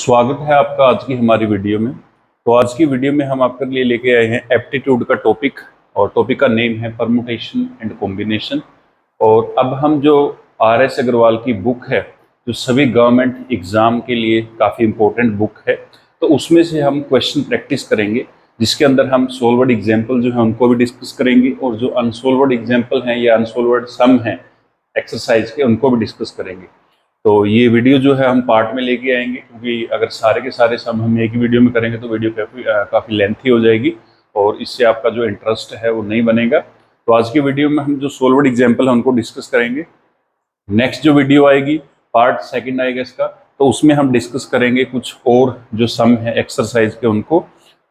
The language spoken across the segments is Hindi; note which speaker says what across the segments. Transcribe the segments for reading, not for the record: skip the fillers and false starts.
Speaker 1: स्वागत है आपका आज की हमारी वीडियो में। तो आज की वीडियो में हम आपके लिए लेके आए हैं एप्टीट्यूड का टॉपिक, और टॉपिक का नेम है परमुटेशन एंड कॉम्बिनेशन। और अब हम जो RS अग्रवाल की बुक है, जो सभी गवर्नमेंट एग्जाम के लिए काफ़ी इम्पोर्टेंट बुक है, तो उसमें से हम क्वेश्चन प्रैक्टिस करेंगे, जिसके अंदर हम सोल्वर्ड एग्जाम्पल जो है उनको भी डिस्कस करेंगे, और जो अनसोल्वर्ड एग्जाम्पल हैं या अनसोल्वर्ड सम हैं एक्सरसाइज के, उनको भी डिस्कस करेंगे। तो ये वीडियो जो है हम पार्ट में लेके आएंगे, क्योंकि अगर सारे के सारे सम हम एक ही वीडियो में करेंगे तो वीडियो काफ़ी लेंथी हो जाएगी और इससे आपका जो इंटरेस्ट है वो नहीं बनेगा। तो आज की वीडियो में हम जो सोल्वर्ड एग्जाम्पल है उनको डिस्कस करेंगे। नेक्स्ट जो वीडियो आएगी, पार्ट सेकंड आएगा इसका, तो उसमें हम डिस्कस करेंगे कुछ और जो सम है एक्सरसाइज के उनको।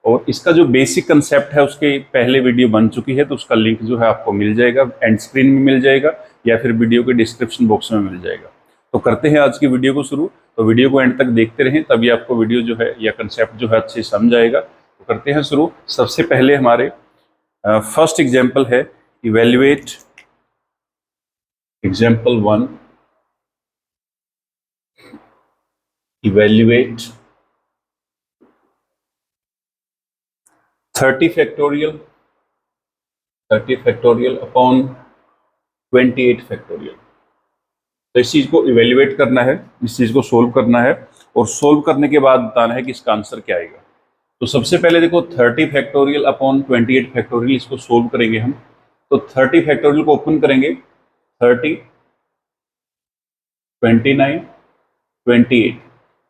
Speaker 1: और इसका जो बेसिक कंसेप्ट है उसके पहले वीडियो बन चुकी है, तो उसका लिंक जो है आपको मिल जाएगा, एंड स्क्रीन में मिल जाएगा या फिर वीडियो के डिस्क्रिप्शन बॉक्स में मिल जाएगा। तो करते हैं आज की वीडियो को शुरू। तो वीडियो को एंड तक देखते रहें, तभी आपको वीडियो जो है या कंसेप्ट जो है अच्छे समझ आएगा। तो करते हैं शुरू। सबसे पहले हमारे फर्स्ट एग्जाम्पल है evaluate example 1। Evaluate 30 factorial upon 28 factorial. तो इस चीज को इवेल्युएट करना है, इस चीज को सोल्व करना है, और सोल्व करने के बाद बताना है कि इसका आंसर क्या आएगा। तो सबसे पहले देखो 30 फैक्टोरियल अपॉन 28 फैक्टोरियल, इसको सोल्व करेंगे हम। तो 30 फैक्टोरियल को ओपन करेंगे, 30, 29, 28।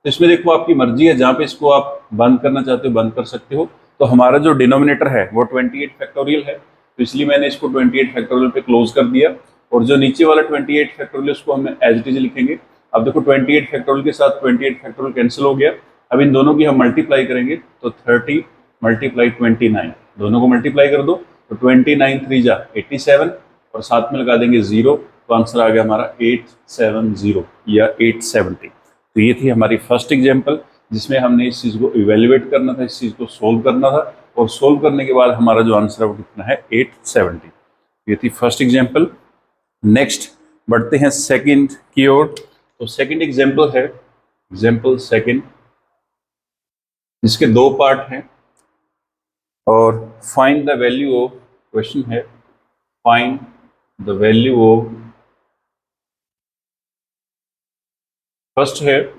Speaker 1: तो इसमें देखो आपकी मर्जी है, जहां पे इसको आप बंद करना चाहते हो बंद कर सकते हो। तो हमारा जो डिनोमिनेटर है वो 28 फैक्टोरियल है, तो इसलिए मैंने इसको 28 फैक्टोरियल पे क्लोज कर दिया। और जो नीचे वाला 28 फैक्टोरियल उसको हम एज इट इज लिखेंगे। अब देखो 28 फैक्टोरियल के साथ 28 फैक्टोरियल कैंसिल हो गया। अब इन दोनों की हम मल्टीप्लाई करेंगे, तो 30 मल्टीप्लाई 29, दोनों को मल्टीप्लाई कर दो, तो 29 3 जा 87, और साथ में लगा देंगे 0, तो आंसर आ गया हमारा 870 या 870। तो ये थी हमारी फर्स्ट एग्जाम्पल, जिसमें हमने इस चीज़ को इवेल्युएट करना था, इस चीज़ को सोल्व करना था, और सोल्व करने के बाद हमारा जो आंसर है वो कितना है 870। ये थी फर्स्ट एग्जाम्पल। नेक्स्ट बढ़ते हैं सेकंड की ओर। तो सेकंड एग्जाम्पल है एग्जाम्पल सेकंड, जिसके दो पार्ट हैं, और find the value of, question है find the value of, first है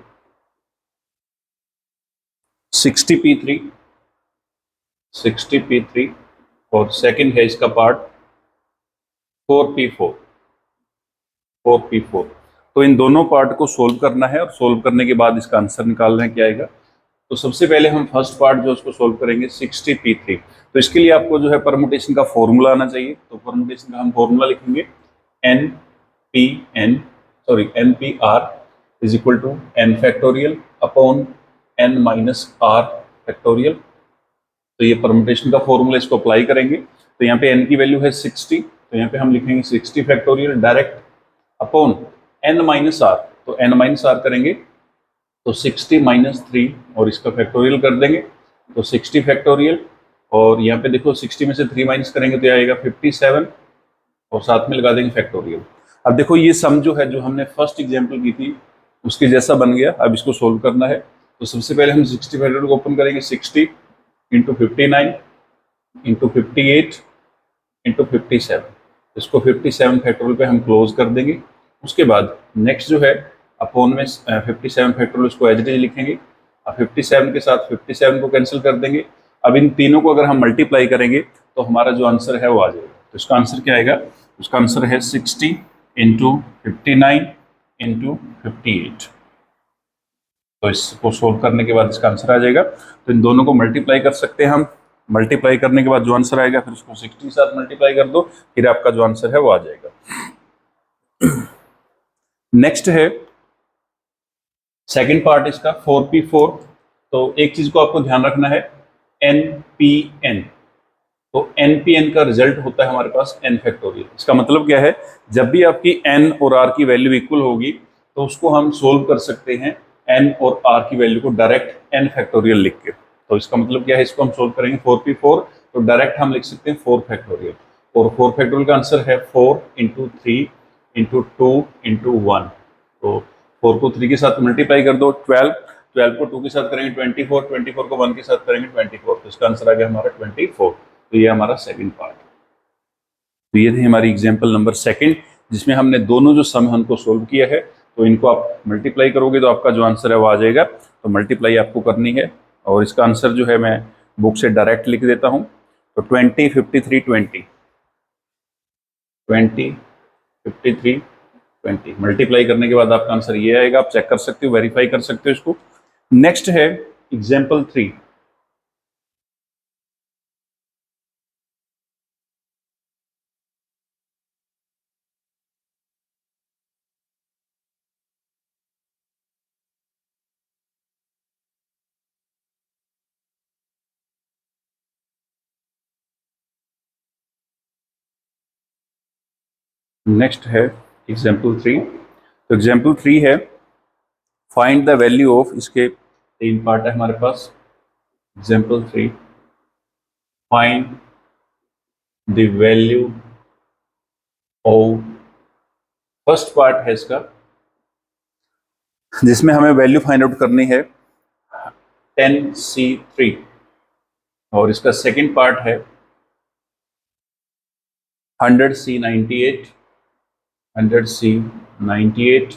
Speaker 1: 60p3 और सेकंड है इसका पार्ट 4p4। तो इन दोनों पार्ट को सोल्व करना है, और सोल्व करने के बाद इसका आंसर निकालना है क्या आएगा। तो सबसे पहले हम फर्स्ट पार्ट जो उसको सोल्व करेंगे 60p3। तो इसके लिए आपको जो है परमुटेशन का फॉर्मूला आना चाहिए। तो परमुटेशन का हम फॉर्मूला लिखेंगे NPR is equal to n factorial upon n minus r factorial. तो ये परमुटेशन का फॉर्मूला, इसको अप्लाई करेंगे। तो यहाँ पे n की वैल्यू है 60, तो यहाँ पे हम लिखेंगे 60 factorial direct upon n minus r। तो n माइनस r करेंगे तो 60 माइनस 3, और इसका फैक्टोरियल कर देंगे, तो 60 फैक्टोरियल। और यहाँ पे देखो 60 में से 3 माइनस करेंगे तो आएगा 57, और साथ में लगा देंगे फैक्टोरियल। अब देखो ये सम जो है, जो हमने फर्स्ट एग्जाम्पल की थी उसके जैसा बन गया। अब इसको सोल्व करना है। तो सबसे पहले हम 60 फैक्टोरियल को ओपन करेंगे, 60 इंटू 59 इंटू 58 इंटू 57। इसको 57 फैक्टोरियल पे हम क्लोज कर देंगे। उसके बाद नेक्स्ट जो है अपॉन में 57 फैक्टोरियल, उसको एज इट इज लिखेंगे। अब 57 के साथ 57 को कैंसिल कर देंगे। अब इन तीनों को अगर हम मल्टीप्लाई करेंगे तो हमारा जो आंसर है वो आ जाएगा। तो इसका आंसर क्या आएगा, उसका आंसर है 60 इंटू 59 इंटू 58। तो इसको सोल्व करने के बाद इसका आंसर आ जाएगा। तो इन दोनों को मल्टीप्लाई कर सकते हैं हम। मल्टीप्लाई करने के बाद जो आंसर आएगा, फिर उसको 60 के साथ मल्टीप्लाई कर दो, फिर आपका जो आंसर है वो आ जाएगा। नेक्स्ट है सेकंड पार्ट इसका 4p4। तो एक चीज को आपको ध्यान रखना है, NPN। तो NPN का रिजल्ट होता है हमारे पास n फैक्टोरियल। इसका मतलब क्या है, जब भी आपकी n और r की वैल्यू इक्वल होगी तो उसको हम सोल्व कर सकते हैं n और r की वैल्यू को डायरेक्ट n फैक्टोरियल लिख के। तो इसका मतलब क्या है, इसको हम सोल्व करेंगे 4p4, तो डायरेक्ट हम लिख सकते हैं 4 फैक्टोरियल। और 4 फैक्टोरियल का आंसर है 4 इंटू 3 इंटू 2 इंटू 1। तो 4 को 3 के साथ मल्टीप्लाई कर दो, 12 12 को 2 के साथ करेंगे 24, 24 को 1 के साथ करेंगे 24, तो इसका आंसर आ गया हमारा 24। तो ये हमारा सेकंड पार्ट। तो ये थी हमारी एग्जाम्पल नंबर सेकंड, जिसमें हमने दोनों जो सम है उनको सोल्व किया है। तो इनको आप मल्टीप्लाई करोगे तो आपका जो आंसर है वो आ जाएगा। तो मल्टीप्लाई आपको करनी है, और इसका आंसर जो है मैं बुक से डायरेक्ट लिख देता हूँ। तो 20, 53, 20, 20, 53, 20 मल्टीप्लाई करने के बाद आपका आंसर ये आएगा। आप चेक कर सकते हो, वेरीफाई कर सकते हो इसको। नेक्स्ट है एग्जाम्पल 3। नेक्स्ट है एग्जाम्पल 3। तो एग्जाम्पल 3 है फाइंड द वैल्यू ऑफ, इसके 3 पार्ट है हमारे पास। Example 3, find the value of, first part है इसका जिसमें हमें वैल्यू फाइंड आउट करनी है 10C3, और इसका सेकंड पार्ट है 100C98, 100C98,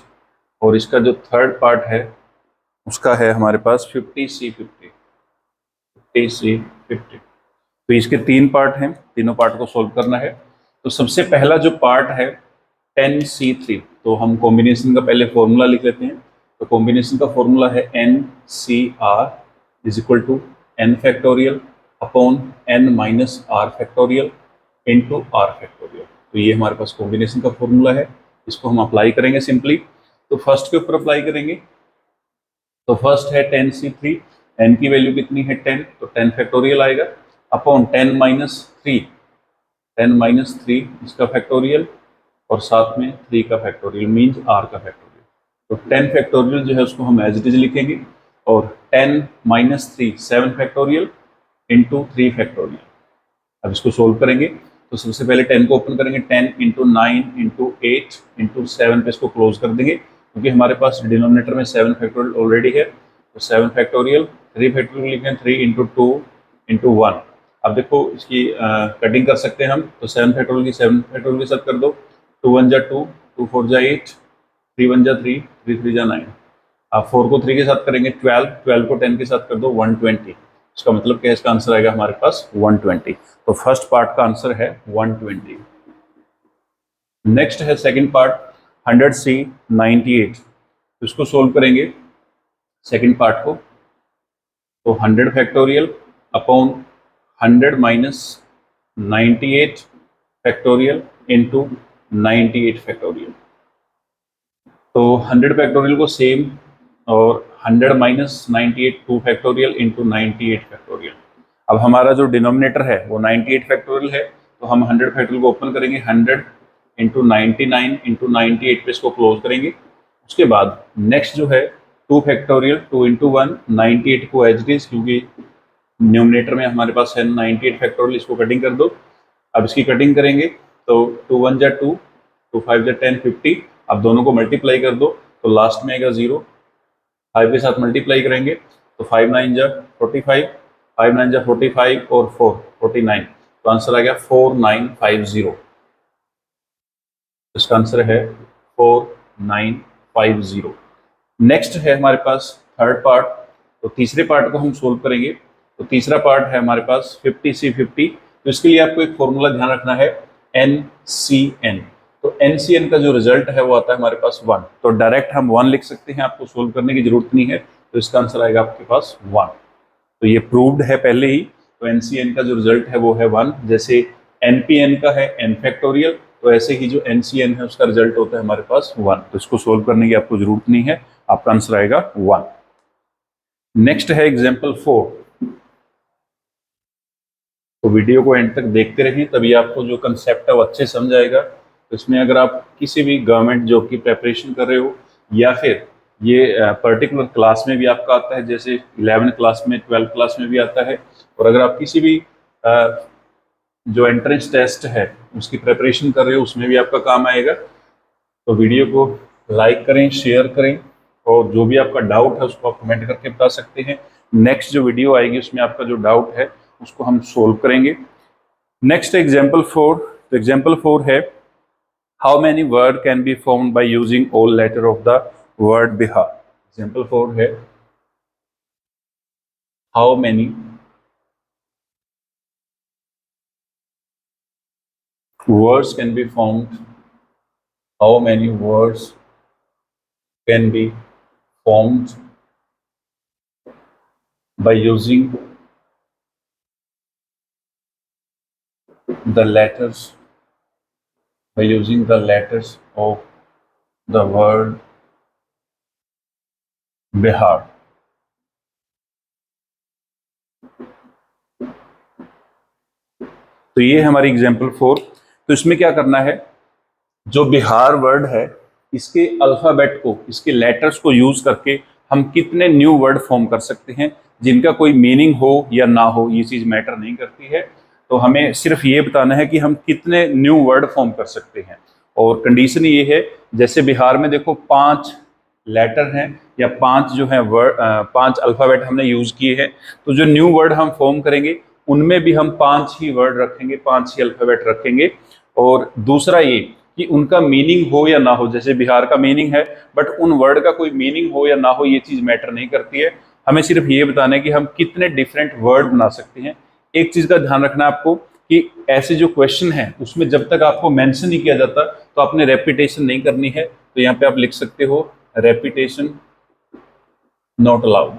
Speaker 1: और इसका जो थर्ड पार्ट है उसका है हमारे पास 50C50, 50C50। तो इसके 3 पार्ट हैं, तीनों पार्ट को सॉल्व करना है। तो सबसे पहला जो पार्ट है 10C3, तो हम कॉम्बिनेशन का पहले फॉर्मूला लिख लेते हैं। तो कॉम्बिनेशन का फॉर्मूला है NCR is equal to n factorial upon n minus r factorial into r factorial. तो ये हमारे पास कॉम्बिनेशन का फॉर्मूला है, इसको हम अप्लाई करेंगे सिंपली। तो फर्स्ट के ऊपर अप्लाई करेंगे। तो फर्स्ट है 10C3, n की वैल्यू कितनी है 10, तो 10 फैक्टोरियल आएगा अपॉन 10 माइनस 3, 10 माइनस 3 इसका फैक्टोरियल, और साथ में 3 का फैक्टोरियल मीन्स r का फैक्टोरियल। तो 10 फैक्टोरियल जो है उसको हम एज इट इज लिखेंगे, और 10 माइनस 3 7 फैक्टोरियल इंटू 3 फैक्टोरियल। अब इसको सोल्व करेंगे। तो सबसे पहले 10 को ओपन करेंगे, 10 इंटू 9 इंटू 8 इंटू 7 पे इसको क्लोज कर देंगे, क्योंकि हमारे पास डिनोमिनेटर में 7 फैक्टोरियल ऑलरेडी है। तो 7 फैक्टोरियल, 3 फैक्टोरियल लिखें 3 इंटू 2 इंटू 1। अब देखो इसकी कटिंग कर सकते हैं हम। तो 7 फैक्टोरियल की 7 फैक्टोरियल के साथ कर दो, 2 1 जा 2, 2 4 जा 8, 3 1 जा 3, 3 3 जा 9। आप 4 को 3 के साथ करेंगे 12, 12 को 10 के साथ कर दो 120। इसका मतलब क्या है, इसका आंसर आएगा हमारे पास 120। तो फर्स्ट पार्ट का आंसर है 120। नेक्स्ट है सेकंड पार्ट 100C98। तो इसको सोल्व करेंगे सेकंड पार्ट को। तो 100 factorial upon 100 minus 98 factorial into 98 factorial. तो 100 फैक्टोरियल को सेम, और 100 माइनस 98 2 फैक्टोरियल इंटू 98 फैक्टोरियल। अब हमारा जो डिनोमिनेटर है वो 98 फैक्टोरियल है, तो हम 100 फैक्टोरियल को ओपन करेंगे, 100 इंटू 99 इंटू 98 पे इसको क्लोज करेंगे। उसके बाद नेक्स्ट जो है 2 फैक्टोरियल, 2 इंटू 1, 98 को एज इट इज, क्योंकि न्यूमिनेटर में हमारे पास है 98 फैक्टोरियल, इसको कटिंग कर दो। अब इसकी कटिंग करेंगे, तो 2 1 जा 2, 2 5 जा 10, 50। अब दोनों को मल्टीप्लाई कर दो, तो लास्ट में आएगा 0। 5 के साथ मल्टीप्लाई करेंगे, तो 5 9 जा 45, 5 9 जा 45 और 4 49। तो आंसर आ गया 4950। इसका आंसर है 4950। नेक्स्ट है हमारे पास थर्ड पार्ट। तो तीसरे पार्ट को हम सोल्व करेंगे। तो तीसरा पार्ट है हमारे पास 50C50। तो इसके लिए आपको एक फॉर्मूला ध्यान रखना है NCN। तो NCN का जो रिजल्ट है वो आता है हमारे पास 1। तो डायरेक्ट हम 1 लिख सकते हैं, आपको सोल्व करने की जरूरत नहीं है। तो इसका आंसर आएगा आपके पास 1। तो ये प्रूव्ड है पहले ही। तो NCN का जो रिजल्ट है वो है 1। जैसे NPN का है n फैक्टोरियल, तो ऐसे ही जो NCN है उसका रिजल्ट होता है हमारे पास 1। तो इसको सोल्व करने की आपको जरूरत नहीं है, आपका आंसर आएगा 1। नेक्स्ट है एग्जाम्पल 4। तो वीडियो को एंड तक देखते रहिए, तभी आपको जो कंसेप्ट है वो अच्छे समझ आएगा। तो इसमें अगर आप किसी भी गवर्नमेंट जॉब की प्रेपरेशन कर रहे हो, या फिर ये पर्टिकुलर क्लास में भी आपका आता है, जैसे 11th क्लास में, 12th क्लास में भी आता है, और अगर आप किसी भी जो एंट्रेंस टेस्ट है उसकी प्रेपरेशन कर रहे हो उसमें भी आपका काम आएगा। तो वीडियो को लाइक करें, शेयर करें, और जो भी आपका डाउट है उसको आप कमेंट करके बता सकते हैं। नेक्स्ट जो वीडियो आएगी उसमें आपका जो डाउट है उसको हम सोल्व करेंगे। नेक्स्ट एग्जाम्पल 4, तो एग्जाम्पल 4 है how many word can be formed by using all letter of the word Bihar. Example 4 है how many words can be formed, how many words can be formed by using the letters of the word Bihar। तो ये हमारी एग्जाम्पल 4। तो इसमें क्या करना है, जो बिहार वर्ड है इसके अल्फाबेट को, इसके लेटर्स को यूज करके हम कितने न्यू वर्ड फॉर्म कर सकते हैं जिनका कोई मीनिंग हो या ना हो, ये चीज मैटर नहीं करती है। तो हमें सिर्फ ये बताना है कि हम कितने न्यू वर्ड फॉर्म कर सकते हैं। और कंडीशन ये है, जैसे बिहार में देखो 5 लेटर हैं या 5 जो है वर्ड, 5 अल्फाबेट हमने यूज किए हैं। तो जो न्यू वर्ड हम फॉर्म करेंगे उनमें भी हम 5 ही वर्ड रखेंगे, 5 ही अल्फाबेट रखेंगे। और दूसरा ये कि उनका मीनिंग हो या ना हो, जैसे बिहार का मीनिंग है बट उन वर्ड का कोई मीनिंग हो या ना हो, ये चीज मैटर नहीं करती है। हमें सिर्फ ये बताना है कि हम कितने डिफरेंट वर्ड बना सकते हैं। एक चीज का ध्यान रखना आपको कि ऐसे जो क्वेश्चन है उसमें जब तक आपको मेंशन नहीं किया जाता तो आपने रेपिटेशन नहीं करनी है। तो यहाँ पे आप लिख सकते हो repetition not allowed.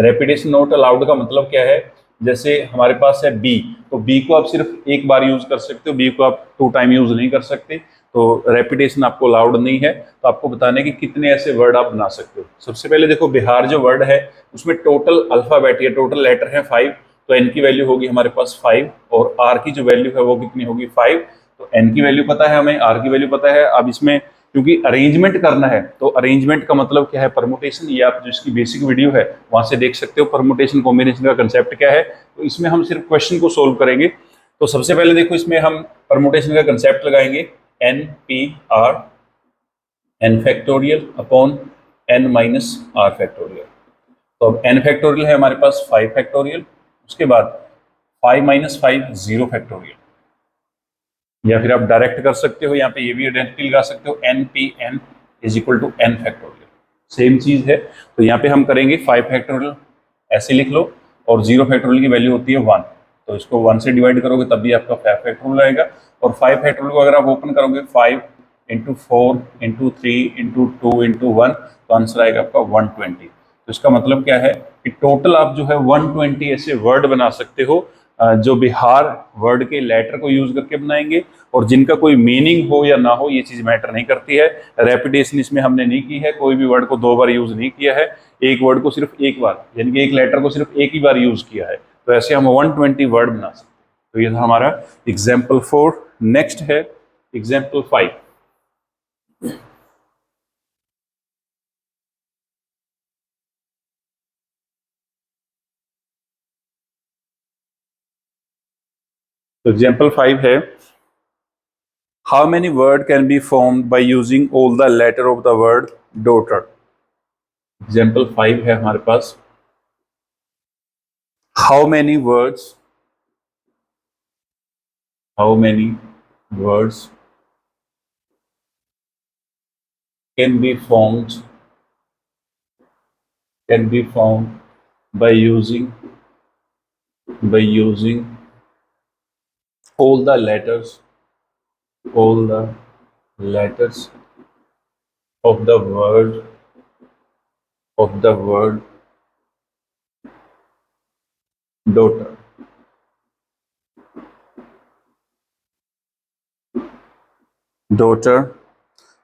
Speaker 1: Repetition not allowed का मतलब क्या है, जैसे हमारे पास है बी, तो बी को आप सिर्फ एक बार यूज कर सकते हो, बी को आप 2 टाइम यूज नहीं कर सकते। तो रेपिटेशन आपको अलाउड नहीं है। तो आपको बताने कि कितने ऐसे वर्ड आप बना सकते हो। सबसे पहले देखो बिहार जो वर्ड है उसमें टोटल अल्फाबेट या टोटल लेटर है 5, तो एन की वैल्यू होगी हमारे पास 5 और आर की जो वैल्यू है वो कितनी होगी 5। तो एन की वैल्यू पता है हमें, आर की वैल्यू पता है। अब इसमें क्योंकि अरेंजमेंट करना है तो अरेंजमेंट का मतलब क्या है, परमुटेशन। ये आप जो इसकी बेसिक वीडियो है वहां से देख सकते हो परमुटेशन कॉम्बिनेशन का कंसेप्ट क्या है। तो इसमें हम सिर्फ क्वेश्चन को सोल्व करेंगे। तो सबसे पहले देखो इसमें हम परमुटेशन का कंसेप्ट लगाएंगे, n P r, n factorial upon n minus r factorial. तो अब एन फैक्टोरियल है हमारे पास 5 फैक्टोरियल, उसके बाद 5 माइनस 5 0 फैक्टोरियल, या फिर आप डायरेक्ट कर सकते हो, यहाँ पे ये भी आइडेंटिटी लगा सकते हो, n P n is equal to n factorial, same चीज है। तो यहाँ पे हम करेंगे 5 फैक्टोरियल ऐसे लिख लो, और 0 फैक्टोरियल की वैल्यू होती है 1, तो इसको 1 से डिवाइड करोगे तब भी आपका 5 फैक्टोरियल आएगा। और 5 फैक्टोरियल को अगर आप ओपन करोगे 5 इंटू 4 इंटू 3 इंटू 2 इंटू 1, तो आंसर आएगा आपका 120। तो इसका मतलब क्या है कि टोटल आप जो है 120 ऐसे वर्ड बना सकते हो जो बिहार वर्ड के लेटर को यूज करके बनाएंगे, और जिनका कोई मीनिंग हो या ना हो ये चीज मैटर नहीं करती है। रेपिटेशन इसमें हमने नहीं की है, कोई भी वर्ड को 2 बार यूज नहीं किया है, एक वर्ड को सिर्फ एक बार, यानी कि एक लेटर को सिर्फ एक ही बार यूज किया है। तो ऐसे हम 120 वर्ड बना सकते हैं। तो ये था हमारा एग्जाम्पल 4। नेक्स्ट है एग्जाम्पल 5। तो एग्जाम्पल 5 है how many word can be formed by using all the letter of the word daughter. Example 5 है हमारे पास how many words can be formed by using all the letters of the word daughter।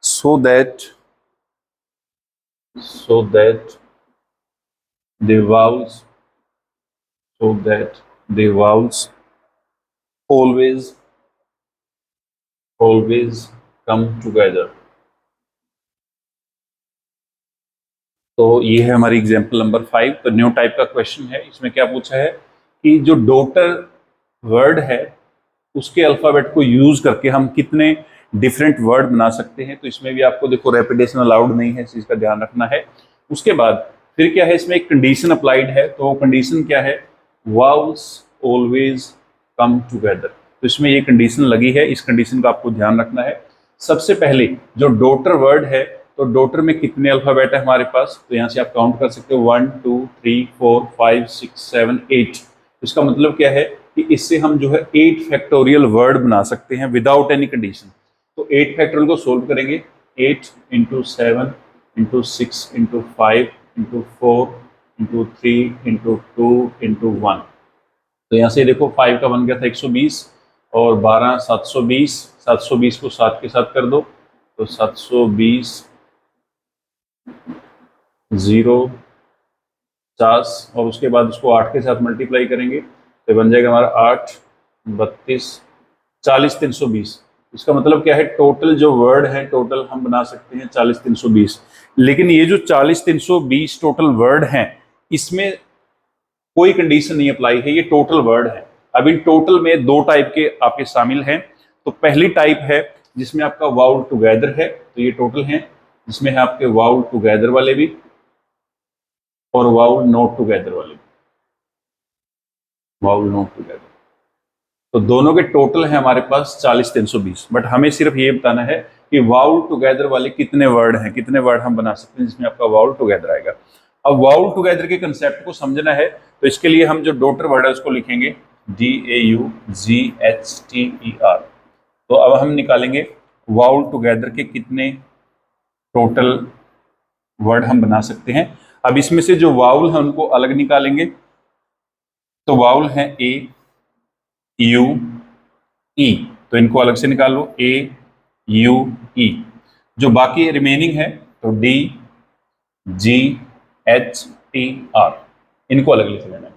Speaker 1: So that the vowels always come together। तो ये है हमारी एग्जाम्पल नंबर 5। तो न्यू टाइप का क्वेश्चन है। इसमें क्या पूछा है कि जो डॉटर वर्ड है उसके अल्फाबेट को यूज करके हम कितने डिफरेंट वर्ड बना सकते हैं। तो इसमें भी आपको देखो रेपिटेशन अलाउड नहीं है, इस चीज का ध्यान रखना है। उसके बाद फिर क्या है, इसमें एक कंडीशन अप्लाइड है। तो कंडीशन क्या है, वाउल्स ऑलवेज कम टुगेदर। तो इसमें ये कंडीशन लगी है, इस कंडीशन का आपको ध्यान रखना है। सबसे पहले जो डॉटर वर्ड है, तो डॉटर में कितने अल्फाबेट है हमारे पास, तो यहाँ से आप काउंट कर सकते हो 1 2 3 4 5 6 7 8। इसका मतलब क्या है कि इससे हम जो है 8 फैक्टोरियल वर्ड बना सकते हैं विदाउट एनी कंडीशन। तो 8 फैक्टोरियल को सोल्व करेंगे, 8 into 7 into 6 into 5 into 4 into 3 into 2 into 1। तो यहाँ से देखो 5 का बन गया था 120 और 12 720। 720 को 7 के साथ कर दो तो 720 0 50 और उसके बाद उसको 8 के साथ मल्टीप्लाई करेंगे तो बन जाएगा हमारा 8 32 40 320। इसका मतलब क्या है, टोटल जो वर्ड है टोटल हम बना सकते हैं 40 320। लेकिन ये जो 40 320 टोटल वर्ड हैं, इसमें कोई कंडीशन नहीं अप्लाई है, ये टोटल वर्ड है। अब इन टोटल में दो टाइप के आपके शामिल हैं। तो पहली टाइप है जिसमें आपका वाउल टुगेदर है, तो ये टोटल हैं, जिसमें है आपके वाउल टुगेदर वाले भी और वाउल नॉट टुगेदर वाले भी। वाउल नॉट टुगेदर, तो दोनों के टोटल है हमारे पास 40 320। बट हमें सिर्फ ये बताना है कि वाउल टुगेदर वाले कितने वर्ड हैं, कितने वर्ड हम बना सकते हैं जिसमें आपका वाउल टुगेदर आएगा। अब वाउल टुगेदर के कंसेप्ट को समझना है, तो इसके लिए हम जो डॉटर वर्ड है उसको लिखेंगे DAUGHTER। तो अब हम निकालेंगे वाउल टुगेदर के कितने टोटल वर्ड हम बना सकते हैं। अब इसमें से जो वाउल है उनको अलग निकालेंगे। तो वाउल है AUE, तो इनको अलग से निकाल लो, AUE। जो बाकी रिमेनिंग है तो DGHTR, इनको अलग लिख लेना है।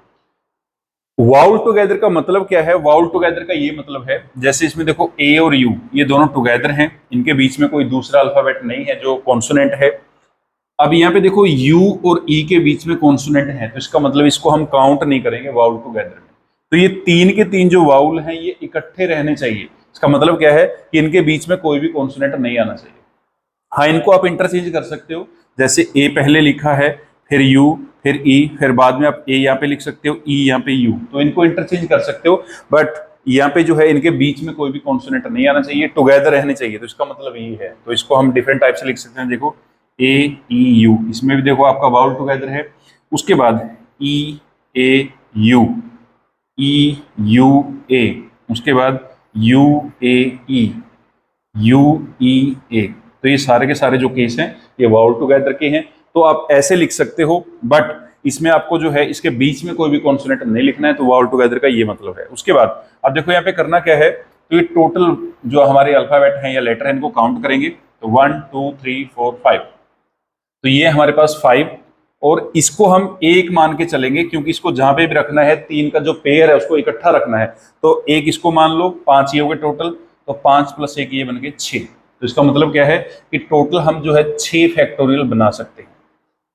Speaker 1: वाउल टुगेदर का मतलब क्या है, वाउल टुगेदर का ये मतलब है, जैसे इसमें देखो ए और यू ये दोनों टुगेदर हैं, इनके बीच में कोई दूसरा अल्फाबेट नहीं है जो कॉन्सोनेंट है। अब यहाँ पे देखो यू और ई के बीच में कॉन्सोनेंट है, तो इसका मतलब इसको हम काउंट नहीं करेंगे वाउल टुगेदर में। तो ये तीन के तीन जो वाउल हैं ये इकट्ठे रहने चाहिए। इसका मतलब क्या है कि इनके बीच में कोई भी कॉन्सोनेंट नहीं आना चाहिए। हाँ, इनको आप इंटरचेंज कर सकते हो, जैसे ए पहले लिखा है, फिर यू, फिर ई, फिर बाद में आप ए यहाँ पे लिख सकते हो, ई यहाँ पे यू, तो इनको इंटरचेंज कर सकते हो। बट यहाँ पे जो है इनके बीच में कोई भी कॉन्सोनेंट नहीं आना चाहिए, टुगेदर रहने चाहिए। तो इसका मतलब ये है, तो इसको हम डिफरेंट टाइप से लिख सकते हैं। देखो ए ई यू, इसमें भी देखो आपका वाउल टुगेदर है। उसके बाद ई ए यू, ई यू ए, उसके बाद यू ए ई, यू ई ए। तो ये सारे के सारे जो केस हैं ये वाउल टुगेदर के हैं। तो आप ऐसे लिख सकते हो, बट इसमें आपको जो है इसके बीच में कोई भी कॉन्सोनेंट नहीं लिखना है। तो वाउल टुगेदर का ये मतलब है। उसके बाद अब देखो यहाँ पे करना क्या है, तो ये टोटल जो हमारे अल्फाबेट हैं या लेटर हैं इनको काउंट करेंगे। तो 1 2 3 4 5, तो ये हमारे पास 5, और इसको हम एक मान के चलेंगे क्योंकि इसको जहां पे भी रखना है तीन का जो पेयर है उसको इकट्ठा रखना है। तो एक इसको मान लो, 5 ये हो गए टोटल, तो 5 + 1 ये बन गए 6। तो इसका मतलब क्या है कि टोटल हम जो है 6 फैक्टोरियल बना सकते हैं।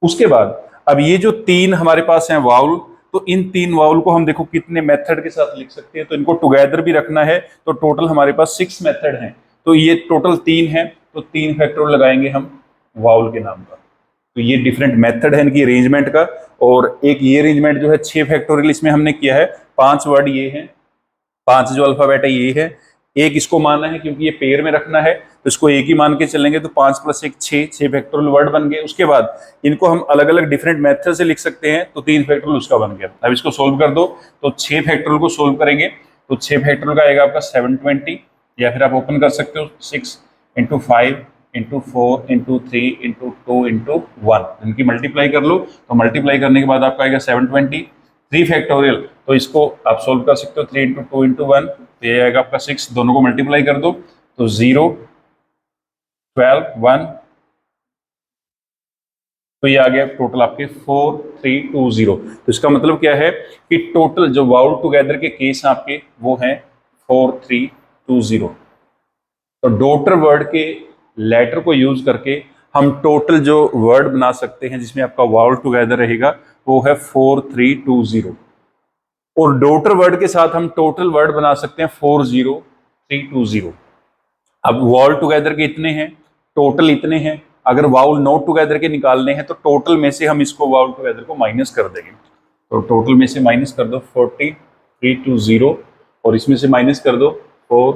Speaker 1: उसके बाद अब ये जो तीन हमारे पास हैं वाउल, तो इन तीन वाउल को हम देखो कितने मेथड के साथ लिख सकते हैं। तो इनको टुगेदर भी रखना है, तो टोटल हमारे पास 6 मेथड हैं। तो ये टोटल 3 है, तो 3 फैक्टोरियल लगाएंगे हम वाउल के नाम पर। तो ये डिफरेंट मेथड है इनकी अरेंजमेंट का। और एक ये अरेंजमेंट जो है 6 फैक्टोरियल इसमें हमने किया है। 5 वर्ड ये हैं, 5 जो अल्फाबेट है ये है। एक इसको मानना है क्योंकि ये पेयर में रखना है, तो इसको एक ही मान के चलेंगे। तो 5 + 1 6 फैक्टोरियल वर्ड बन गए। उसके बाद इनको हम अलग अलग डिफरेंट मेथड से लिख सकते हैं, तो 3 फैक्टोरियल उसका बन गया। अब इसको सोल्व कर दो, तो 6 फैक्टोरियल को सोल्व करेंगे तो 6 फैक्टोरियल का आएगा आपका 720, या फिर आप ओपन कर सकते हो 6 × 5 × 4 × 3 × 2 × 1, इनकी मल्टीप्लाई कर लो। तो मल्टीप्लाई करने के बाद आपका आएगा 720। 3 फैक्टोरियल, तो इसको आप सोल्व कर सकते हो 3 × 2 × 1, तो ये आएगा आपका 6। दोनों को मल्टीप्लाई कर दो तो 0 12 1, तो ये आ गया टोटल आपके 4320। तो इसका मतलब क्या है कि टोटल जो वाउल टुगेदर के केस हैं आपके वो हैं 4320। तो डॉटर वर्ड के लेटर को यूज करके हम टोटल जो वर्ड बना सकते हैं जिसमें आपका वाउल टुगेदर रहेगा वो है 4320। और डॉटर वर्ड के साथ हम टोटल वर्ड बना सकते हैं 40320। अब वाउल टुगेदर के इतने हैं, टोटल इतने हैं, अगर वाउल नॉट टुगेदर के निकालने हैं तो टोटल में से हम इसको वाउल टुगेदर को माइनस कर देंगे। तो टोटल में से माइनस कर दो 40 3 2 0 और इसमें से माइनस कर दो 4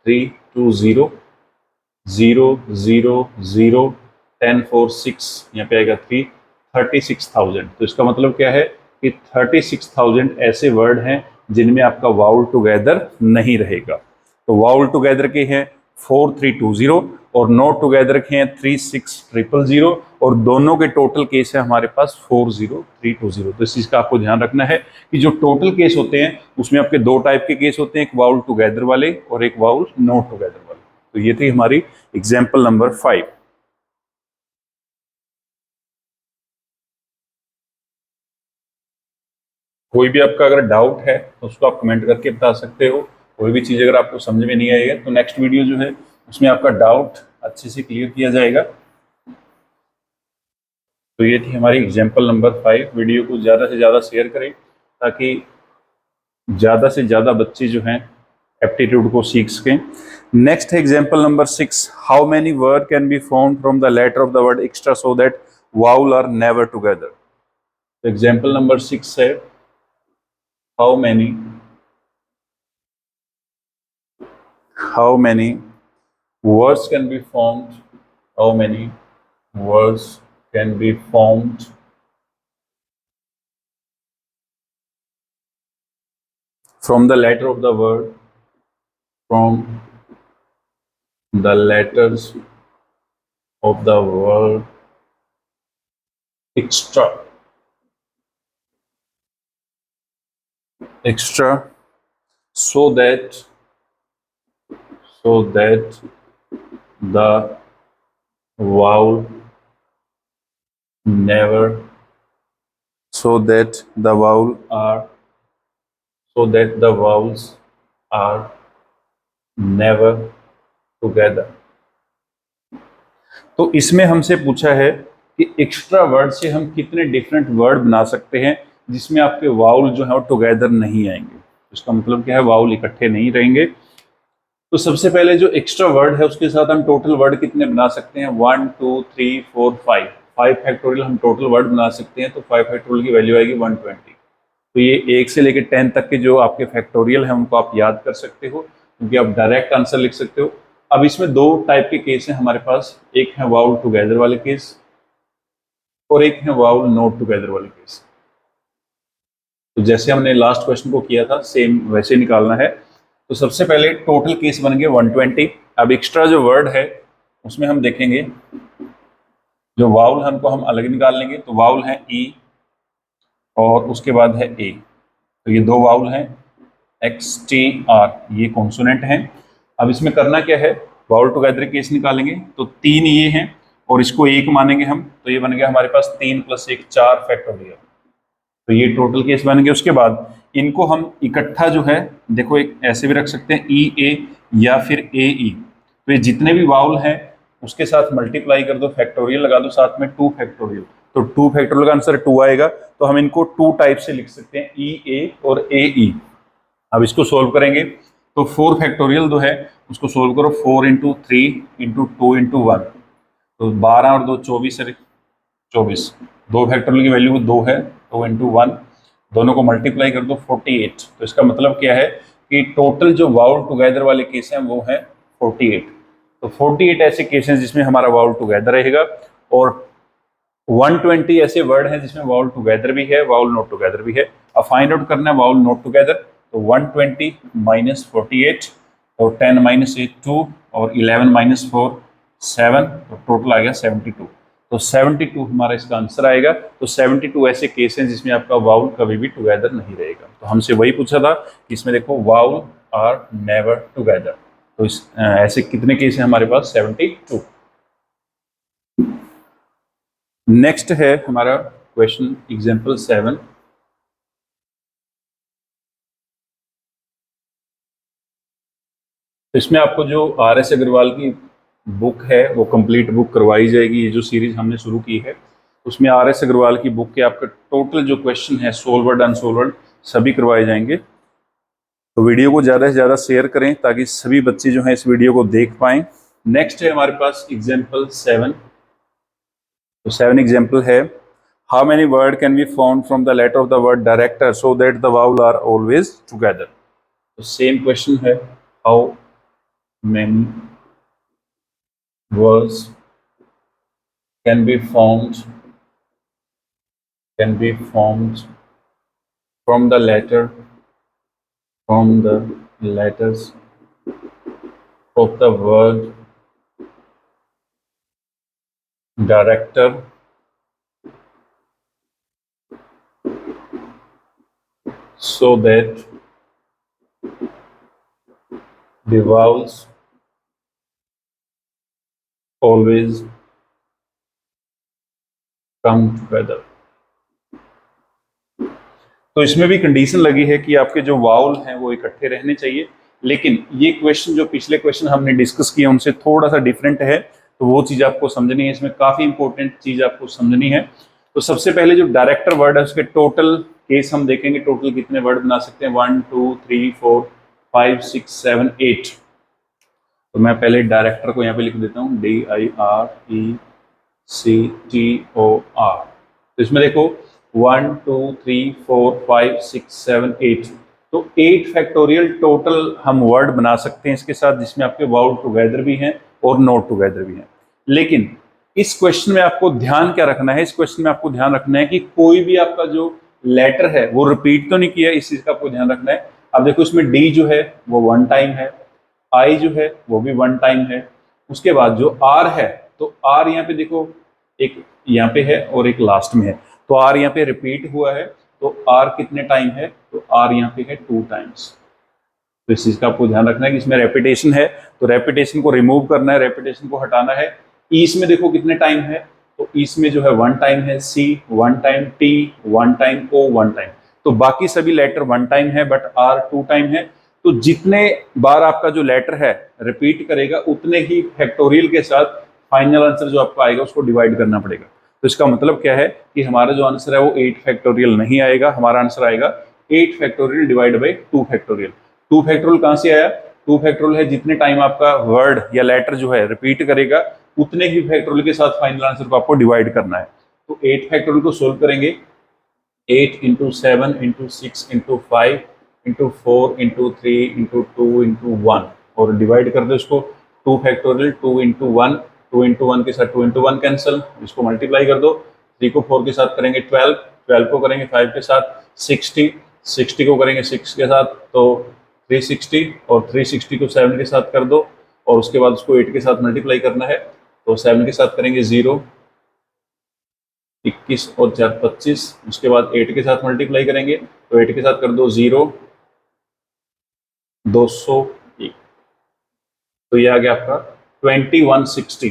Speaker 1: 3 2 0 0 0 0 10 4 6, यहाँ पे आएगा 3 36,000। तो इसका मतलब क्या है कि 36,000 ऐसे वर्ड हैं जिनमें आपका वाउल टुगेदर नहीं रहेगा। तो वाउल टुगेदर के हैं 4320 और नॉट टुगेदर के हैं 36000 और दोनों के टोटल केस है हमारे पास 40320। तो इस चीज का आपको ध्यान रखना है कि जो टोटल केस होते हैं उसमें आपके दो टाइप के केस होते हैं, एक वाउल टुगेदर वाले और एक वाउल नॉट टुगेदर वाले। तो ये थी हमारी एग्जाम्पल नंबर 5। कोई भी आपका अगर डाउट है तो उसको आप कमेंट करके बता सकते हो। कोई भी चीज़ अगर आपको समझ में नहीं आएगा तो नेक्स्ट वीडियो जो है उसमें आपका डाउट अच्छे से क्लियर किया जाएगा। तो ये थी हमारी एग्जाम्पल नंबर 5। वीडियो को ज़्यादा से ज़्यादा शेयर करें ताकि ज़्यादा से ज़्यादा बच्चे जो हैं एप्टीट्यूड को सीख सकें। नेक्स्ट है example number 6। How many word can be form from the letter of the word extra so that vowel are never together. Example number 6 है how many words can be formed, how many words can be formed from the letter of the word, from the letters of the word extra so that the vowel never so that the vowels are never together। तो इसमें हमसे पूछा है कि एक्स्ट्रा वर्ड से हम कितने डिफरेंट वर्ड बना सकते हैं जिसमें आपके वाउल जो है वो टुगेदर नहीं आएंगे। इसका मतलब क्या है, वाउल इकट्ठे नहीं रहेंगे। तो सबसे पहले जो एक्स्ट्रा वर्ड है उसके साथ हम टोटल वर्ड कितने बना सकते हैं, 1 2 3 4 5 5 फैक्टोरियल हम टोटल वर्ड बना सकते हैं। तो 5 फैक्टोरियल की वैल्यू आएगी 120। तो ये 1 से लेकर 10 तक के जो आपके फैक्टोरियल हैं उनको आप याद कर सकते हो क्योंकि आप डायरेक्ट आंसर लिख सकते हो। अब इसमें दो टाइप के केस हैं हमारे पास, एक है वाउल टुगेदर वाले केस और एक है वाउल नॉट टुगेदर वाले केस। तो जैसे हमने लास्ट क्वेश्चन को किया था सेम वैसे निकालना है। तो सबसे पहले टोटल केस बन गए 120। अब एक्स्ट्रा जो वर्ड है उसमें हम देखेंगे जो वाउल हमको हम अलग निकाल लेंगे। तो वाउल है ई और उसके बाद है ए। तो ये दो वाउल हैं एक्स टी आर, ये कॉन्सोनेंट हैं। अब इसमें करना क्या है, वाउल टुगेदर केस निकालेंगे। तो 3 ये हैं और इसको 1 मानेंगे हम, तो ये बन गया हमारे पास 3 + 1 4 फैक्टोरियल। तो ये टोटल केस बन गए। उसके बाद इनको हम इकट्ठा जो है देखो एक ऐसे भी रख सकते हैं ई ए या फिर ए ई। तो ये जितने भी वाउल हैं उसके साथ मल्टीप्लाई कर दो, फैक्टोरियल लगा दो साथ में 2 फैक्टोरियल। तो 2 फैक्टोरियल का आंसर 2 आएगा। तो हम इनको 2 टाइप से लिख सकते हैं, ई ए और ए ई। अब इसको सोल्व करेंगे तो 4 फैक्टोरियल जो है उसको सोल्व करो, 4 × 3 × 2 × 1। तो 12 और 2 24 है, 24। 2 फैक्टोरियल की वैल्यू 2 है, 2 × 1, दोनों को मल्टीप्लाई कर दो 48। तो इसका मतलब क्या है कि टोटल जो वाउल टुगेदर वाले केस हैं वो है 48। तो 48 ऐसे केस हैं जिसमें हमारा वाउल टुगेदर रहेगा और 120 ऐसे वर्ड हैं जिसमें वाउल टुगेदर भी है, वाउल नॉट टुगेदर भी है। अब फाइंड आउट करना है वाउल नॉट टुगेदर। तो 120 - 48 और 10 - 8 2 और 11 - 4 7, तो टोटल आ गया 72। तो 72 हमारा इसका आंसर आएगा। तो 72 ऐसे केस हैं जिसमें आपका वाउल कभी भी टुगेदर नहीं रहेगा। तो हमसे वही पूछा था कि इसमें देखो वाउल आर नेवर टुगेदर। तो इस ऐसे कितने केस हैं हमारे पास, 72। नेक्स्ट है हमारा क्वेश्चन एग्जाम्पल 7। इसमें आपको जो RS अग्रवाल की बुक है वो कंप्लीट बुक करवाई जाएगी। ये जो सीरीज हमने शुरू की है उसमें RS अग्रवाल की बुक के आपका टोटल जो क्वेश्चन है सोल्वर्ड अनसोल्वर्ड सभी करवाए जाएंगे। तो वीडियो को ज़्यादा से ज़्यादा शेयर करें ताकि सभी बच्चे जो हैं इस वीडियो को देख पाएं। नेक्स्ट है हमारे पास एग्जाम्पल 7। तो 7 एग्जाम्पल है, how many word can be found from the letter of the word director so that the vowel are always together. तो सेम क्वेश्चन है, how many words can be formed from the letters of the word director so that the vowels always come together। तो इसमें भी कंडीशन लगी है कि आपके जो वाउल हैं वो इकट्ठे रहने चाहिए, लेकिन ये क्वेश्चन जो पिछले क्वेश्चन हमने डिस्कस किए उनसे थोड़ा सा डिफरेंट है, तो वो चीज़ आपको समझनी है। इसमें काफ़ी इंपॉर्टेंट चीज़ आपको समझनी है। तो सबसे पहले जो डायरेक्टर वर्ड है उसके टोटल केस हम देखेंगे, टोटल कितने वर्ड बना सकते हैं, 1 2 3 4 5 6 7 8। तो मैं पहले डायरेक्टर को यहाँ पे लिख देता हूँ, DIRECTOR। तो इसमें देखो 1 2 3 4 5 6 7 8, तो 8 फैक्टोरियल टोटल हम वर्ड बना सकते हैं इसके साथ, जिसमें आपके वाउल टुगेदर भी हैं और नॉट टुगेदर भी हैं। लेकिन इस क्वेश्चन में आपको ध्यान क्या रखना है, इस क्वेश्चन में आपको ध्यान रखना है कि कोई भी आपका जो लेटर है वो रिपीट तो नहीं किया, इस चीज का आपको ध्यान रखना है। अब देखो इसमें डी जो है वो 1 टाइम है, आई जो है वो भी 1 टाइम है, उसके बाद जो आर है, तो आर यहाँ पे देखो एक यहाँ पे है और एक लास्ट में है, तो आर यहाँ पे रिपीट हुआ है, तो आर कितने टाइम है, तो आर यहाँ पे है 2 टाइम्स। तो इस चीज का आपको ध्यान रखना है कि इसमें रेपिटेशन है, तो रेपिटेशन को रिमूव करना है, रेपिटेशन को हटाना है। ईस में देखो कितने टाइम है, तो ईस में जो है 1 टाइम है, सी 1 टाइम, टी 1 टाइम, ओ 1 टाइम, तो बाकी सभी लेटर 1 टाइम है बट आर 2 टाइम है। तो जितने बार आपका जो लेटर है रिपीट करेगा उतने ही फैक्टोरियल के साथ फाइनल आंसर जो आपका आएगा उसको डिवाइड करना पड़ेगा। तो इसका मतलब क्या है कि हमारा जो आंसर है वो 8 फैक्टोरियल नहीं आएगा, हमारा आंसर आएगा 8 factorial divide by 2 factorial. 2 factorial कहाँ से आया, 2 फैक्टोरियल है जितने टाइम आपका वर्ड या लेटर जो है रिपीट करेगा उतने ही फैक्टोरियल के साथ फाइनल आंसर को आपको डिवाइड करना है। तो 8 फैक्टोरियल को सोल्व करेंगे, 8 into 7 into 6 into 5 into 4 into 3 into 2 into 1, और डिवाइड कर दो इसको 2 फैक्टोरियल 2 into 1, 2 into 1 के साथ 2 into 1 कैंसिल, इसको मल्टीप्लाई कर दो, 3 को 4 के साथ करेंगे 12, 12 को करेंगे 5 के साथ 60, 60 को करेंगे 6 के साथ तो 360, और 360 को 7 के साथ कर दो, और उसके बाद उसको 8 के साथ मल्टीप्लाई करना है, तो 7 के साथ करेंगे 0, 21 और 4 25, उसके बाद 8 के साथ मल्टीप्लाई करेंगे, तो 8 के साथ कर दो 0, 201, तो ये आ गया आपका 2160।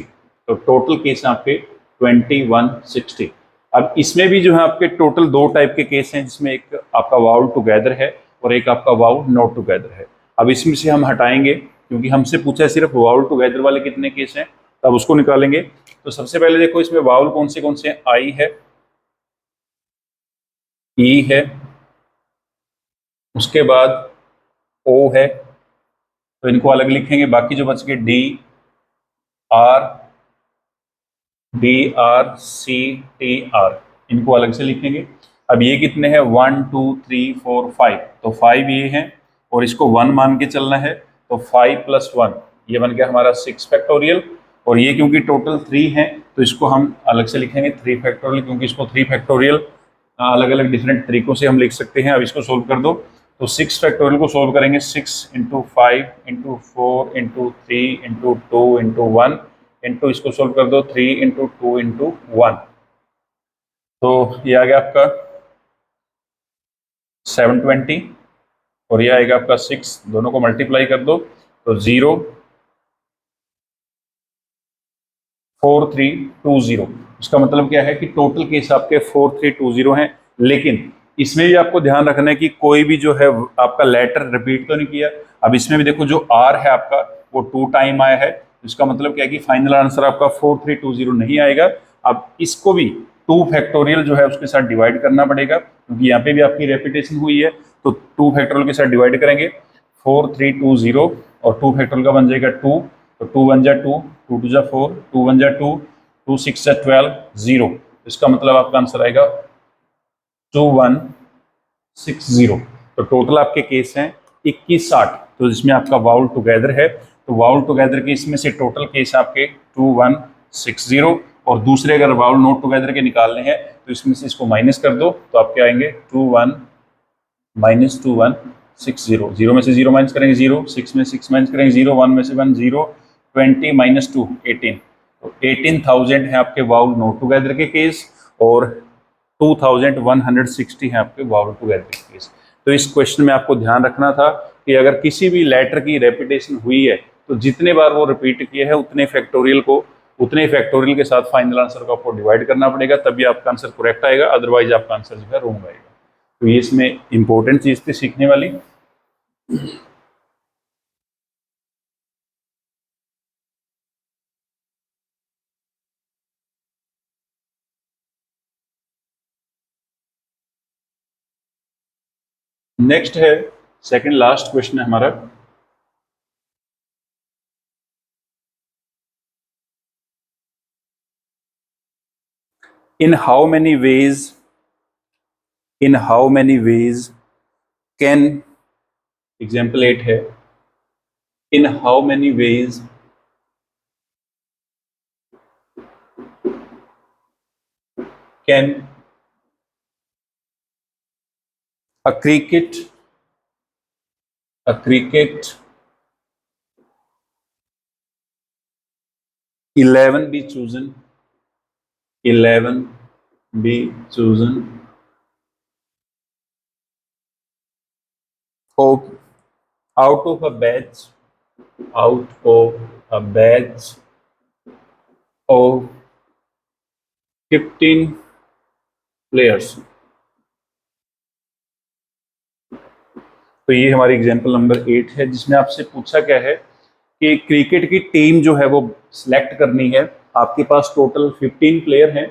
Speaker 1: तो टोटल केस है आपके 2160। अब इसमें भी जो है आपके टोटल 2 टाइप के केस हैं, जिसमें एक आपका वाउल टुगेदर है और एक आपका वाउल नॉट टुगेदर है। अब इसमें से हम हटाएंगे क्योंकि हमसे पूछा है सिर्फ वाउल टुगेदर वाले कितने केस हैं, तब उसको निकालेंगे। तो सबसे पहले देखो इसमें वाउल कौन से हैं, आई है, ई है, उसके बाद ओ है, तो इनको अलग लिखेंगे, बाकी जो बच गए D R, D R C T R, इनको अलग से लिखेंगे। अब ये कितने हैं, 1 2 3 4 5, तो 5 ये हैं और इसको 1 मान के चलना है, तो 5 + 1 ये बन गया हमारा 6 फैक्टोरियल, और ये क्योंकि टोटल 3 हैं तो इसको हम अलग से लिखेंगे 3 फैक्टोरियल, क्योंकि इसको 3 फैक्टोरियल अलग अलग डिफरेंट तरीकों से हम लिख सकते हैं। अब इसको सोल्व कर दो, तो 6 फैक्टोरियल को सोल्व करेंगे, 6 × 5 × 4 × 3 × 2 × 1 इंटू इसको सोल्व कर दो 3 × 2 × 1, तो ये आ गया आपका 720, और ये आएगा आपका 6, दोनों को मल्टीप्लाई कर दो तो 0 4320। इसका मतलब क्या है कि टोटल केस आपके 4320 हैं, लेकिन इसमें भी आपको ध्यान रखना है कि कोई भी जो है आपका लेटर रिपीट तो नहीं किया। अब इसमें भी देखो जो आर है आपका वो 2 टाइम आया है, इसका मतलब क्या है कि फाइनल आंसर आपका 4320 नहीं आएगा। अब इसको भी 2 फैक्टोरियल जो है उसके साथ डिवाइड करना पड़ेगा, क्योंकि यहाँ पे भी आपकी रेपिटेशन हुई है, तो 2 फैक्टोरियल के साथ डिवाइड करेंगे, 4320 और 2 फैक्टोरियल का बन जाएगा 2, तो 2 1 जा 2, 2 2 जा 4, 2 1 जा 2, 2 6 जा 12, 0। इसका मतलब आपका आंसर आएगा 2160। तो टोटल आपके केस हैं 2160, तो जिसमें आपका वाउल टुगेदर है, तो वाउल टुगेदर के इसमें से टोटल केस आपके 2160, और दूसरे अगर वाउल नॉट टुगेदर के निकालने हैं तो इसमें से इसको माइनस कर दो, तो आपके आएंगे 2160। 0 में से 0 माइनस करेंगे 0, 6 में 6 माइनस करेंगे 0, 1 में से 1 0, 20 माइनस 2 18, तो 18,000 है आपके वाउल नॉट टुगेदर के केस, और 2160 है आपके वाउल टुगेदर के केस। तो इस क्वेश्चन में आपको ध्यान रखना था कि अगर किसी भी लेटर की रेपिटेशन हुई है तो जितने बार वो रिपीट किए हैं उतने फैक्टोरियल के साथ फाइनल आंसर को आपको डिवाइड करना पड़ेगा, तभी आपका आंसर करेक्ट आएगा, अदरवाइज आपका आंसर जो है रॉन्ग आएगा। तो ये इसमें इंपॉर्टेंट चीज थी सीखने वाली। नेक्स्ट है सेकंड लास्ट क्वेश्चन है हमारा, in how many ways can, example 8 है, in how many ways can a cricket 11 be chosen of out of a batch of 15 players। तो ये हमारी एग्जाम्पल नंबर 8 है, जिसमें आपसे पूछा क्या है कि क्रिकेट की टीम जो है वो सिलेक्ट करनी है। आपके पास टोटल 15 प्लेयर हैं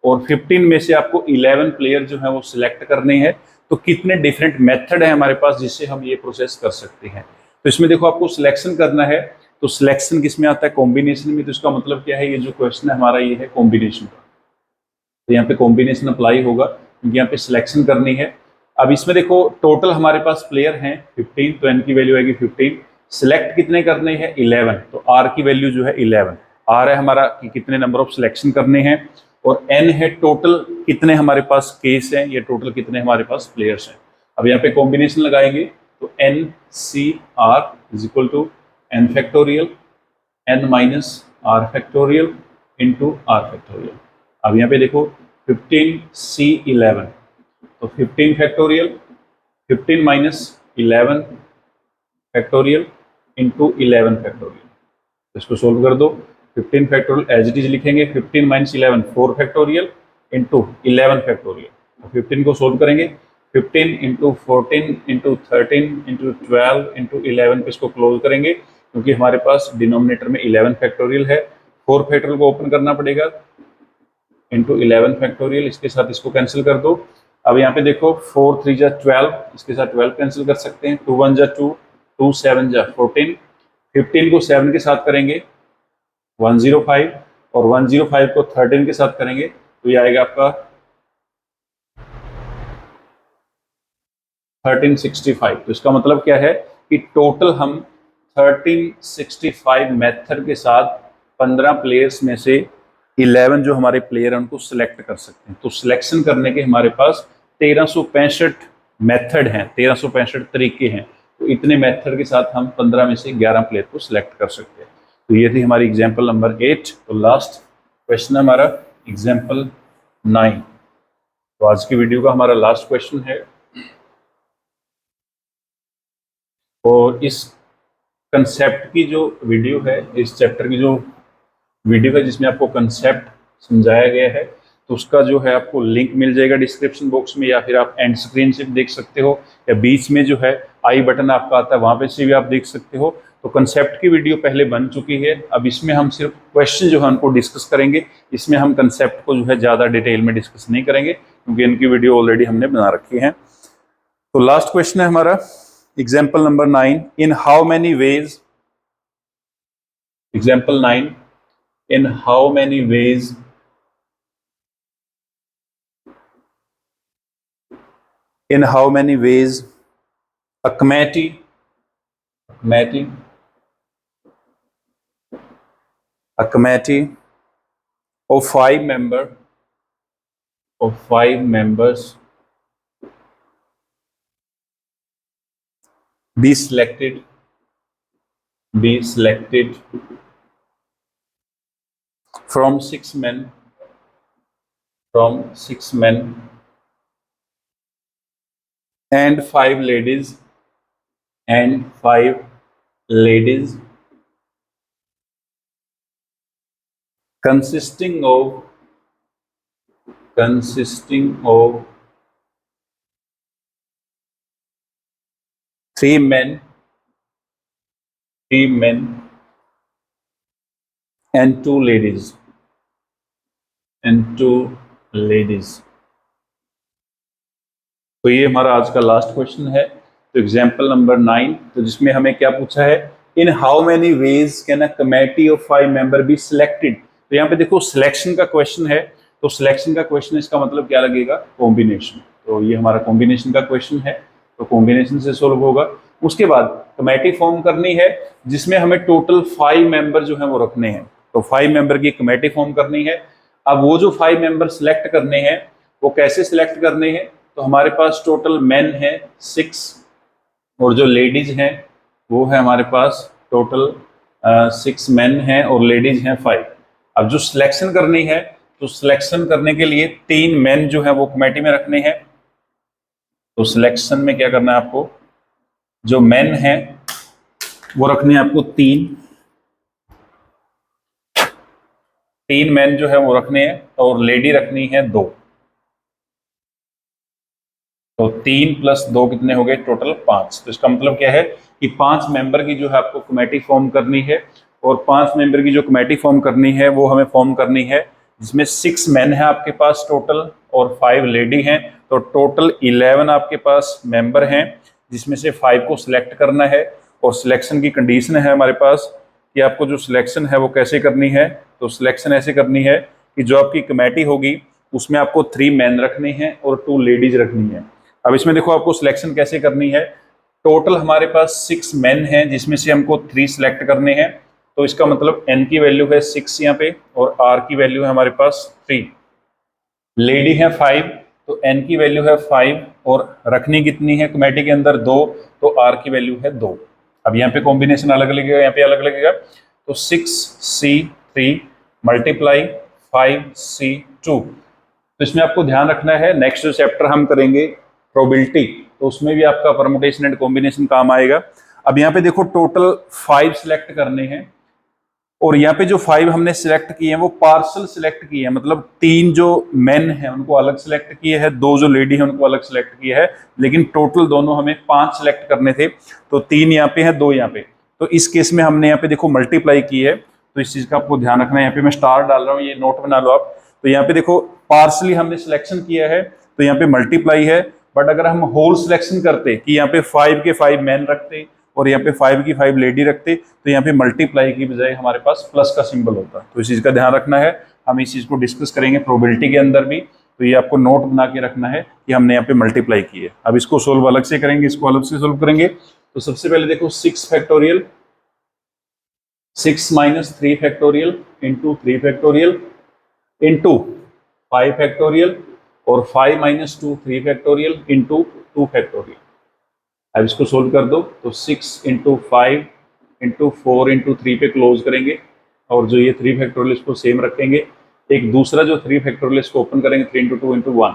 Speaker 1: और 15 में से आपको 11 प्लेयर जो है वो सिलेक्ट करने हैं। तो कितने डिफरेंट मेथड है हमारे पास जिससे हम ये प्रोसेस कर सकते हैं। तो इसमें देखो आपको सिलेक्शन करना है, तो सिलेक्शन किस में आता है, कॉम्बिनेशन में। तो इसका मतलब क्या है, ये जो क्वेश्चन है हमारा ये है कॉम्बिनेशन का, तो यहाँ पे कॉम्बिनेशन अप्लाई होगा क्योंकि यहाँ पे सिलेक्शन करनी है। अब इसमें देखो टोटल हमारे पास प्लेयर हैं 15, तो एन की वैल्यू आएगी 15। सिलेक्ट कितने करने हैं 11, तो आर की वैल्यू जो है 11। आर है हमारा कि कितने नंबर ऑफ सिलेक्शन करने हैं, और एन है टोटल कितने हमारे पास केस हैं, ये टोटल कितने हमारे पास प्लेयर्स हैं। अब यहाँ पे कॉम्बिनेशन लगाएंगे तो n C r is equal to n factorial n minus r factorial into r factorial. अब यहाँ पे देखो 15C11, तो 15 factorial 15 minus 11 factorial into 11 factorial. तो इसको सोल्व कर दो, 15 फैक्टोरियल एज इट इज लिखेंगे, 15 माइनस 11 4 फैक्टोरियल इंटू 11 फैक्टोरियल। तो 15 को सोल्व करेंगे, 15 इंटू 14 इंटू 13 इंटू 12 इंटू 11 पे इसको क्लोज करेंगे, क्योंकि हमारे पास डिनोमिनेटर में 11 फैक्टोरियल है। 4 फैक्टोरियल को ओपन करना पड़ेगा इंटू 11 फैक्टोरियल, इसके साथ इसको कैंसिल कर दो। अब यहाँ पे देखो 4 3 जा 12, इसके साथ 12 कैंसिल कर सकते हैं, 2 1 जा 2, 2 7 जा 14, 15 को 7 के साथ करेंगे 105, और 105 को 13 के साथ करेंगे तो ये आएगा आपका 1365। तो इसका मतलब क्या है कि टोटल हम 1365 मेथड के साथ 15 प्लेयर्स में से 11 जो हमारे प्लेयर हैं उनको सिलेक्ट कर सकते हैं। तो सिलेक्शन करने के हमारे पास 1365 मेथड हैं, 1365 तरीके हैं। तो इतने मेथड के साथ हम 15 में से 11 प्लेयर को सिलेक्ट कर सकते हैं। तो ये थी हमारी एग्जाम्पल नंबर 8। तो लास्ट क्वेश्चन हमारा एग्जाम्पल 9। तो आज की वीडियो का हमारा लास्ट क्वेश्चन है, और इस कंसेप्ट की जो वीडियो है, इस चैप्टर की जो वीडियो है जिसमें आपको कंसेप्ट समझाया गया है, तो उसका जो है आपको लिंक मिल जाएगा डिस्क्रिप्शन बॉक्स में, या फिर आप एंड स्क्रीन से देख सकते हो, या बीच में जो है आई बटन आपका आता है वहाँ पे से भी आप देख सकते हो। तो कंसेप्ट की वीडियो पहले बन चुकी है, अब इसमें हम सिर्फ क्वेश्चन जो है उनको डिस्कस करेंगे। इसमें हम कंसेप्ट को जो है ज़्यादा डिटेल में डिस्कस नहीं करेंगे क्योंकि इनकी वीडियो ऑलरेडी हमने बना रखी है। तो लास्ट क्वेश्चन है हमारा example number 9, in how many ways, example 9, in how many ways in how many ways a committee of five members be selected from six men and five ladies consisting of three men and two ladies तो ये हमारा आज का लास्ट क्वेश्चन है। तो एग्जाम्पल नंबर 9, तो जिसमें हमें क्या पूछा है, in how many ways can a committee of 5 member be selected. तो यहाँ पे देखो सिलेक्शन का क्वेश्चन है, तो सिलेक्शन का क्वेश्चन इसका मतलब क्या लगेगा, कॉम्बिनेशन। तो ये हमारा कॉम्बिनेशन का क्वेश्चन है, तो कॉम्बिनेशन से सोल्व होगा। उसके बाद कमेटी फॉर्म करनी है जिसमें हमें टोटल 5 मेंबर जो है वो रखने हैं, तो 5 मेंबर की कमेटी फॉर्म करनी है। अब वो जो 5 मेंबर सिलेक्ट करने हैं वो कैसे सिलेक्ट करने हैं, तो हमारे पास टोटल मेन है 6 और जो लेडीज हैं वो है हमारे पास टोटल 6 मेन हैं और लेडीज हैं 5। अब जो सिलेक्शन करनी है, तो सिलेक्शन करने के लिए 3 मेन जो है वो कमेटी में रखने हैं। तो सिलेक्शन में क्या करना है आपको, जो मेन हैं वो रखने हैं आपको 3 मेन जो है वो रखने हैं और लेडी रखनी है 2। तो 3 + 2 कितने हो गए, टोटल 5। तो इसका मतलब क्या है कि 5 मेंबर की जो है आपको कमेटी फॉर्म करनी है, और 5 मेंबर की जो कमेटी फॉर्म करनी है वो हमें फॉर्म करनी है जिसमें 6 मेन है आपके पास टोटल और 5 लेडी हैं। तो टोटल 11 आपके पास मेंबर हैं जिसमें से 5 को सिलेक्ट करना है। और सिलेक्शन की कंडीशन है हमारे पास कि आपको जो सिलेक्शन है वो कैसे करनी है। तो सिलेक्शन ऐसे करनी है कि जो आपकी कमेटी होगी उसमें आपको 3 मेन रखने हैं और 2 लेडीज रखनी है। अब इसमें देखो आपको सिलेक्शन कैसे करनी है, टोटल हमारे पास 6 मेन हैं जिसमें से हमको 3 सिलेक्ट करने हैं। तो इसका मतलब n की वैल्यू है 6 यहाँ पे और r की वैल्यू है हमारे पास 3। लेडी है 5, तो n की वैल्यू है 5 और रखनी कितनी है कमेटी के अंदर 2, तो r की वैल्यू है 2। अब यहाँ पे कॉम्बिनेशन अलग लगेगा, यहाँ पे अलग लगेगा। तो 6c3 × 5c2। तो इसमें आपको ध्यान रखना है, नेक्स्ट जो चैप्टर हम करेंगे प्रोबेबिलिटी, तो उसमें भी आपका परमुटेशन एंड कॉम्बिनेशन काम आएगा। अब यहाँ पे देखो टोटल 5 सिलेक्ट करने हैं और यहाँ पे जो 5 हमने सिलेक्ट किए हैं वो पार्सल सिलेक्ट किए हैं, मतलब 3 जो मेन हैं उनको अलग सिलेक्ट किए हैं, 2 जो लेडी हैं उनको अलग सिलेक्ट किए हैं, लेकिन टोटल दोनों हमें 5 सिलेक्ट करने थे। तो 3 यहाँ पे हैं, 2 यहाँ पे। तो इस केस में हमने यहाँ पे देखो मल्टीप्लाई की है, तो इस चीज का आपको ध्यान रखना है। यहाँ पे मैं स्टार डाल रहा हूँ, ये नोट बना लो आप। तो यहाँ पे देखो पार्सली हमने सिलेक्शन किया है तो यहाँ पे मल्टीप्लाई है, बट अगर हम होल सिलेक्शन करते कि यहाँ पे 5 के 5 मेन रखते और यहाँ पे 5 की 5 लेडी रखते, तो यहाँ पे मल्टीप्लाई की बजाय हमारे पास प्लस का सिंबल होता। तो इस चीज का ध्यान रखना है, हम इस चीज को डिस्कस करेंगे प्रोबेबिलिटी के अंदर भी। तो ये आपको नोट बना के रखना है कि हमने यहाँ पे मल्टीप्लाई की है। अब इसको सोल्व अलग से करेंगे, इसको अलग से सोल्व करेंगे। तो सबसे पहले देखो 6 factorial, 6 - 3 factorial into 3 factorial into 5 factorial और 5 - 2 3 फैक्टोरियल इंटू 2 फैक्टोरियल। अब इसको सोल्व कर दो, तो 6 × 5 × 4 × 3 पे क्लोज करेंगे और जो ये 3 फैक्टोरियल इसको सेम रखेंगे। एक दूसरा जो 3 फैक्टोरियल इसको ओपन करेंगे 3 × 2 × 1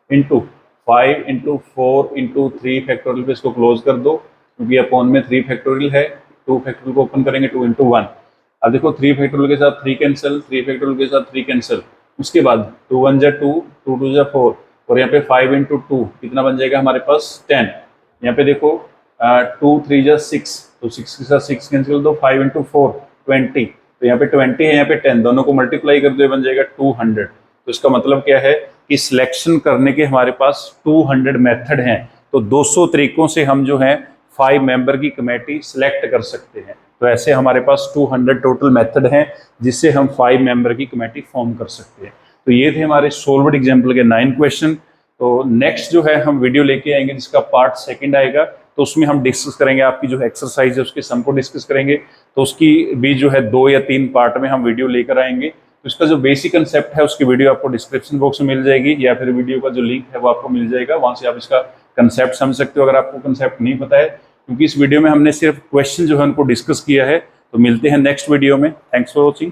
Speaker 1: इंटू 5 × 4 × 3 फैक्टोरियल पे इसको क्लोज कर दो, क्योंकि अपॉन में 3 फैक्टोरियल है। 2 फैक्टोरियल को ओपन करेंगे 2 × 1। अब देखो 3 फैक्टोरियल के साथ 3 कैंसिल, 3 फैक्टोरियल के साथ 3 कैंसिल। उसके बाद 2 × 1 = 2, 2 × 2 = 4 और यहाँ पे 5 × 2 कितना बन जाएगा हमारे पास 10। यहाँ पे देखो 2 × 3 = 6, तो 6 के साथ 6 कैंसिल दो, 5 × 4 20, तो यहाँ पे 20 है, यहाँ पे 10, दोनों को मल्टीप्लाई कर दो, बन जाएगा 200। तो इसका मतलब क्या है कि सिलेक्शन करने के हमारे पास 200 मेथड हैं। तो 200 तरीकों से हम जो है 5 मेंबर की कमेटी सिलेक्ट कर सकते हैं। तो ऐसे हमारे पास 200 टोटल मेथड हैं जिससे हम 5 मेंबर की कमेटी फॉर्म कर सकते हैं। तो ये थे हमारे सोल्व्ड एग्जाम्पल के 9 क्वेश्चन। तो नेक्स्ट जो है हम वीडियो लेके आएंगे जिसका पार्ट सेकंड आएगा, तो उसमें हम डिस्कस करेंगे आपकी जो एक्सरसाइज है उसके सम को डिस्कस करेंगे। तो उसकी भी जो है 2 या 3 पार्ट में हम वीडियो लेकर आएंगे। तो इसका जो बेसिक कंसेप्ट है उसकी वीडियो आपको डिस्क्रिप्शन बॉक्स में मिल जाएगी, या फिर वीडियो का जो लिंक है वो आपको मिल जाएगा, वहां से आप इसका कंसेप्ट समझ सकते हो अगर आपको कंसेप्ट नहीं पता है, क्योंकि इस वीडियो में हमने सिर्फ क्वेश्चन जो है उनको डिस्कस किया है। तो मिलते हैं नेक्स्ट वीडियो में। Thanks for watching.